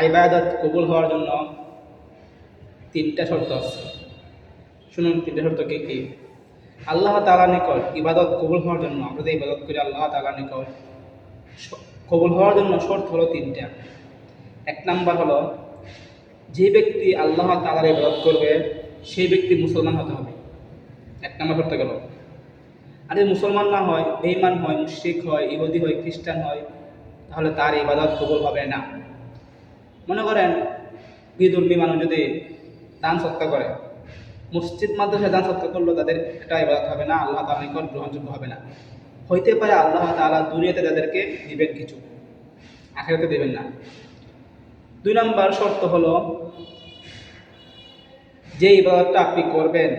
ইবাদত কবুল হওয়ার জন্য তিনটা শর্ত আছে। শুনুন তিনটা শর্ত কি কি। আল্লাহ তাআলার নিকট ইবাদত কবুল হওয়ার জন্য, আমরা যে ইবাদত করি আল্লাহ তাআলার নিকট, কবুল হওয়ার জন্য শর্ত হলো তিনটা। এক নাম্বার হলো, যে ব্যক্তি আল্লাহ তাআলার ইবাদত করবে সেই ব্যক্তি মুসলমান হতে হবে। এক নাম্বার শর্ত গেল। আর যদি মুসলমান না হয়, বেঈমান হয়, মুশরিক হয়, ইহুদি হয়, খ্রিস্টান হয়, তাহলে তার ইবাদত কবুল হবে না। মনে করেন বিধর্মী মানুষ যদি দান সৎকার করে, মসজিদ মাদ্রাসায় দান সৎকার করলেও তাদের এটা ইবাদত হবে না, আল্লাহ তাআলার নিকট গ্রহণযোগ্য হবে না। হইতে পারে আল্লাহ তাআলা দুনিয়াতে তাদেরকে দিবেন কিছু, আখিরাতে দেবেন না। দুই নম্বর শর্ত হলো, যে ইবাদতটা আপনি করবেন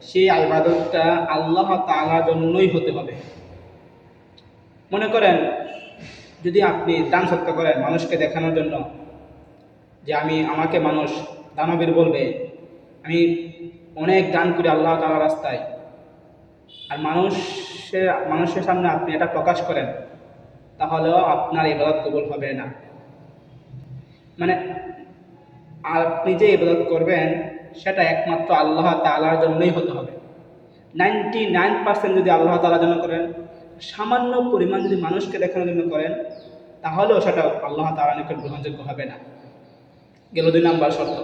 সেই ইবাদতটা আল্লাহ তাআলার জন্যই হতে হবে। মনে করেন যদি আপনি দান সৎকার করেন মানুষকে দেখানোর জন্য, যে আমাকে মানুষ দানবীর বলবে, আমি অনেক দান করি আল্লাহ তাআলার রাস্তায়, আর মানুষের সামনে আপনি এটা প্রকাশ করেন, তাহলেও আপনার ইবাদত কবুল হবে না। মানে আপনি যে ইবাদত করবেন সেটা একমাত্র আল্লাহ তাআলার জন্যই হতে হবে। 99% যদি আল্লাহ তাআলার জন্য করেন, সামান্য পরিমাণ যদি মানুষকে দেখানোর জন্য করেন, তাহলেও সেটা আল্লাহ তাআলার নিকট গ্রহণযোগ্য হবে না। গেল 2 নাম্বার শর্ত।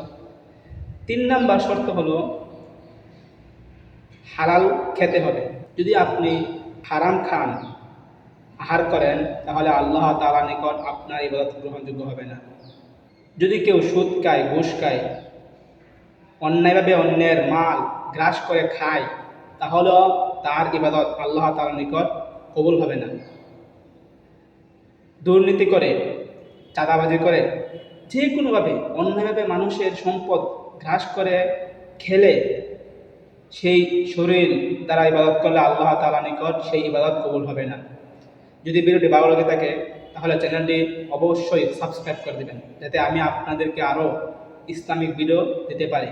3 নাম্বার শর্ত হলো, হালাল খেতে হবে। যদি আপনি হারাম খান, আহার করেন, তাহলে আল্লাহ তাআলার নিকট আপনার ইবাদত গ্রহণযোগ্য হবে না। যদি কেউ সুদ খায়, ঘুষ খায়, অন্যায়ভাবে অন্যের মাল গ্রাস করে খায়, তাহলেও তার ইবাদত আল্লাহ তাআলার নিকট কবুল হবে না। দুর্নীতি করে, চাঁদাবাজি করে, যে কোনোভাবে অন্যায়ভাবে মানুষের সম্পদ গ্রাস করে খেলে সেই শরীর দ্বারা ইবাদত করলে আল্লাহ তাআলার নিকট সেই ইবাদত কবুল হবে না। যদি ভিডিওটি ভালো লাগে থাকে তাহলে চ্যানেলটি অবশ্যই সাবস্ক্রাইব করে দেবেন, যাতে আমি আপনাদেরকে আরও ইসলামিক ভিডিও দিতে পারি।